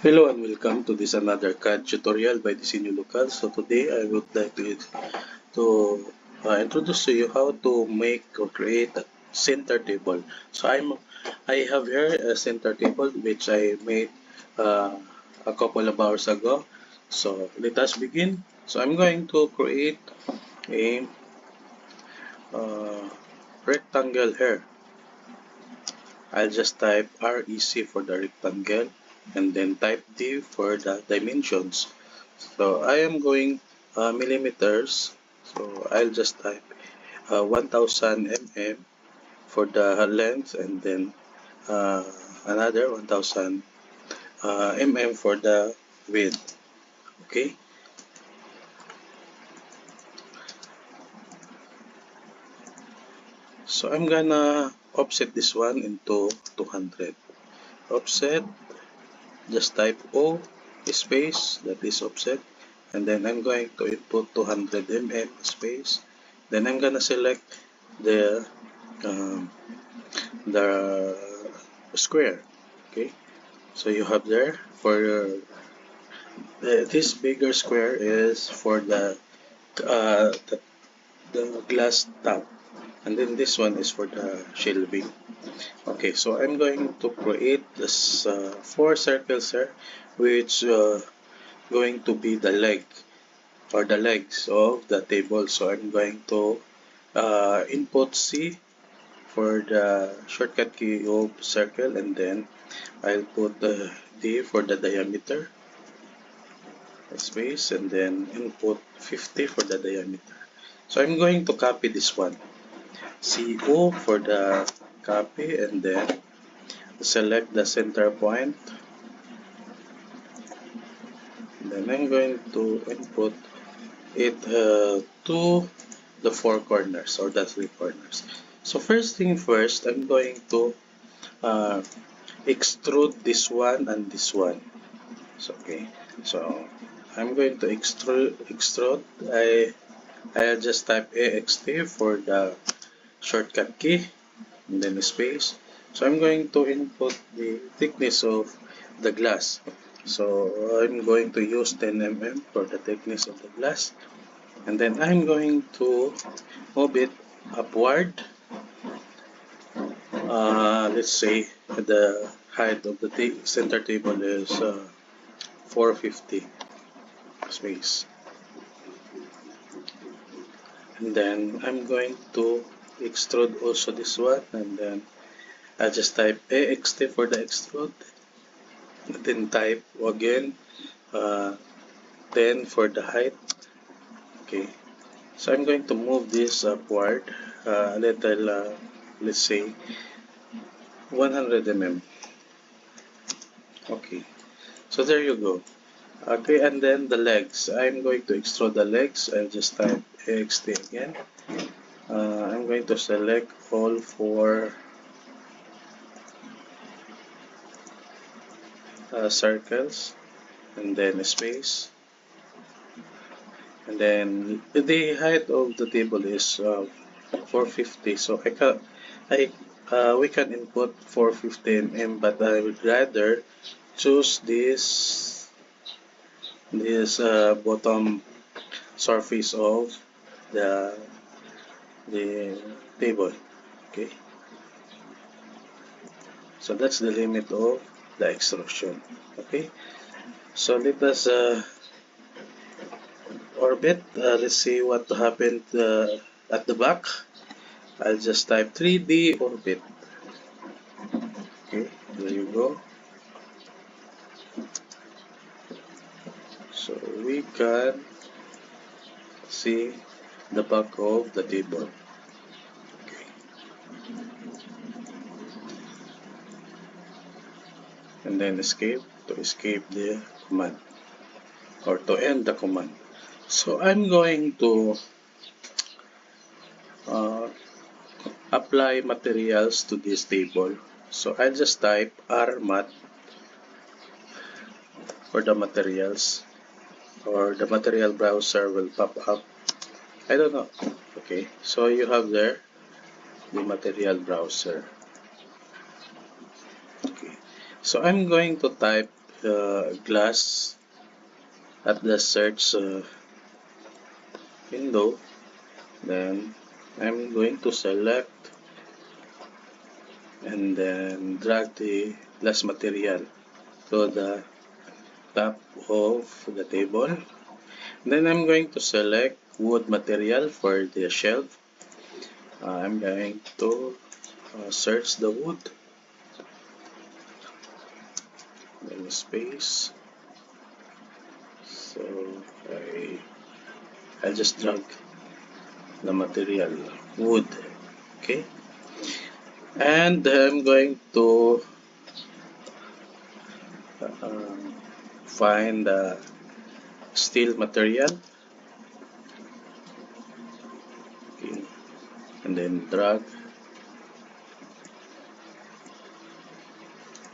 Hello and welcome to this another CAD tutorial by Disenyo Local. So today I would like to introduce to you how to make or create a center table. So I have here a center table which I made a couple of hours ago. So let us begin. So I'm going to create a uh, rectangle here. I'll just type REC for the rectangle and then type D for the dimensions. So I am going millimeters. So I'll just type 1000 mm for the length and then uh, another 1000 mm for the width. Okay. So I'm gonna offset this one into 200. Offset, just type O space, that is offset, and then I'm going to input 200 mm space. Then I'm gonna select the um, the square. Okay, so you have there for this bigger square is for uh, the, the glass top, and then this one is for the shelving. Okay, so I'm going to create this four circles here, which going to be the leg or the legs of the table. So I'm going to input C for the shortcut key of circle, and then I'll put the D for the diameter space, and then input 50 for the diameter. So I'm going to copy this one, CO for the copy, and then select the center point. And then I'm going to input it to the four corners or the three corners. So first thing first, I'm going to uh, extrude this one and this one. So okay, so I'm going to extrude. I'll just type AXT for the shortcut key and then space. So I'm going to input the thickness of the glass. So I'm going to use 10 mm for the thickness of the glass, and then I'm going to move it upward. Let's say the height of the center table is 450 space, and then I'm going to extrude also this one, and then I just type AXT for the extrude, and then type again uh, 10 for the height. Okay, so I'm going to move this upward a little, let's say 100 mm. Okay, so there you go. Okay, and then the legs. I'm going to extrude the legs. I'll just type AXT again. I'm going to select all four circles, and then space, and then the height of the table is 450. So we can input 450 mm, but I would rather choose this bottom surface of the the table. Okay, so that's the limit of the extrusion. Okay, so let us orbit. Let's see what happened at the back. I'll just type 3D orbit. Okay, there you go. So we can see the back of the table. Okay, and then escape to escape the command or to end the command. So I'm going to uh, apply materials to this table. So I'll just type RMAT for the materials, or the material browser will pop up. I don't know. Okay, so you have there the material browser. Okay, so I'm going to type glass at the search window. Then I'm going to select and then drag the glass material to the top of the table. Then I'm going to select wood material for the shelf. I'm going to search the wood, then space. So I'll just drag the material wood, okay, and I'm going to find the steel material, okay, and then drag.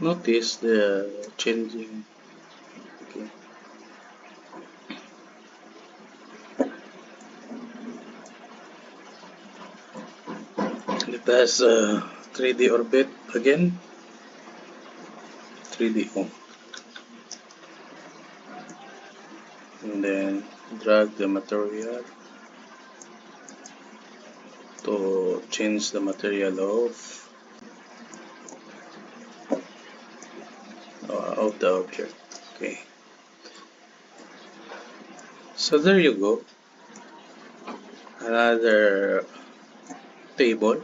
Notice the changing, okay. Let us 3D orbit again. 3D and then drag the material to change the material of the object. Okay, so there you go, another table.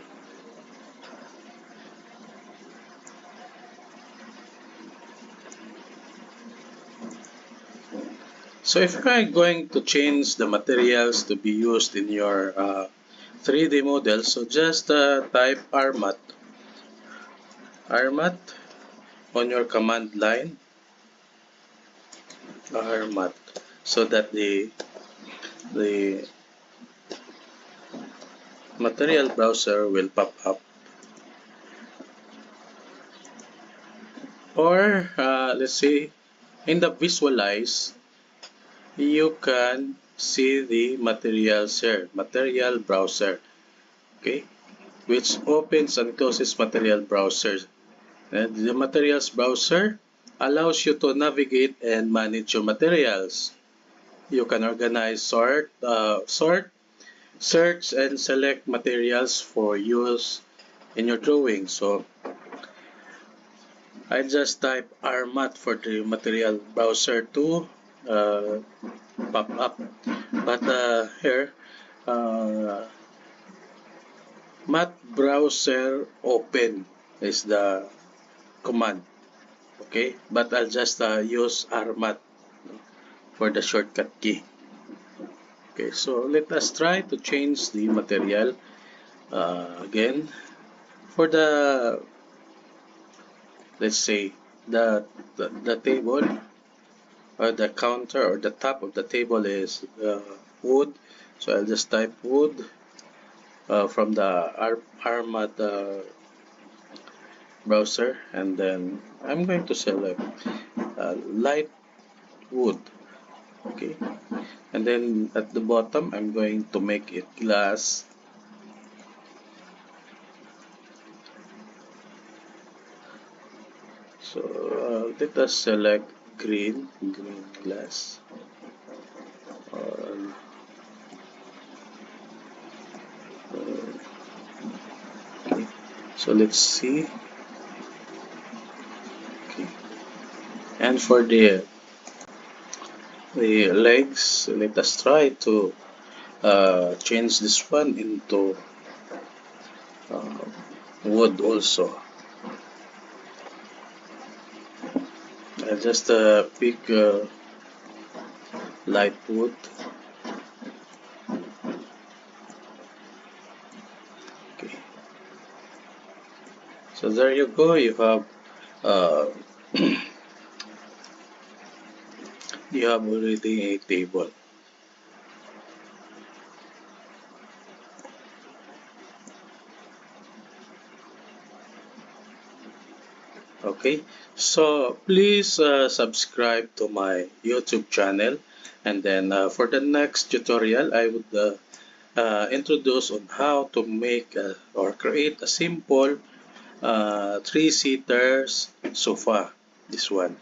So if you are going to change the materials to be used in your 3D model, so just type RMAT on your command line, RMAT, so that the material browser will pop up. Or let's say in the visualize, you can see the materials here, material browser, okay, which opens and closes material browser. And the materials browser allows you to navigate and manage your materials. You can organize, sort, search, and select materials for use in your drawing. So I just type RMAT for the material browser to pop up. But here, mat browser open is the command. Okay, but I'll just use RMAT for the shortcut key. Okay, so let us try to change the material again for the, let's say, the table or the counter or the top of the table is wood. So I'll just type wood from the RMAT browser, and then I'm going to select light wood, okay, and then at the bottom I'm going to make it glass. So let us select green glass. Okay. So let's see. Okay. And for the legs, let us try to change this one into wood also. I just pick light wood. Okay. So there you go. You have you have already a table. Okay, so please subscribe to my YouTube channel, and then for the next tutorial I would introduce on how to make or create a simple three-seaters sofa, this one.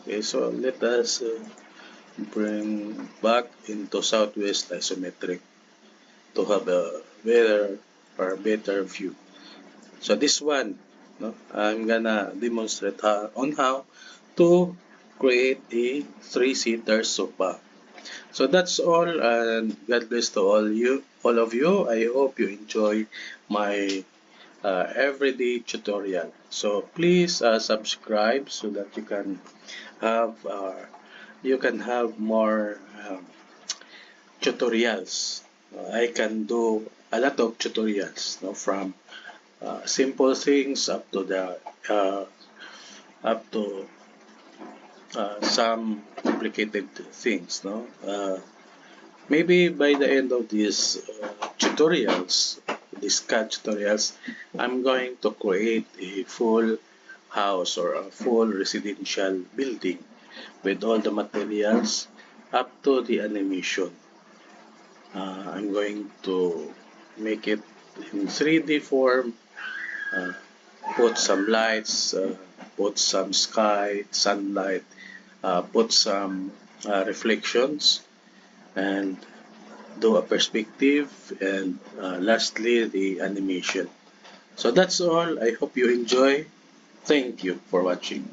Okay, so let us bring back into Southwest isometric to have a better view. So this one, no, I'm gonna demonstrate on how to create a three-seater sofa. So that's all, and God bless to all of you. I hope you enjoy my everyday tutorial. So please subscribe so that have uh, you can have more tutorials. I can do a lot of tutorials, no, from simple things uh, up to some complicated things. No, maybe by the end of these these CAD tutorials, I'm going to create a full house or a full residential building with all the materials up to the animation. I'm going to make it in 3D form, uh, put some lights, put some sky, sunlight, put some reflections, and do a perspective, and lastly, the animation. So that's all. I hope you enjoy. Thank you for watching.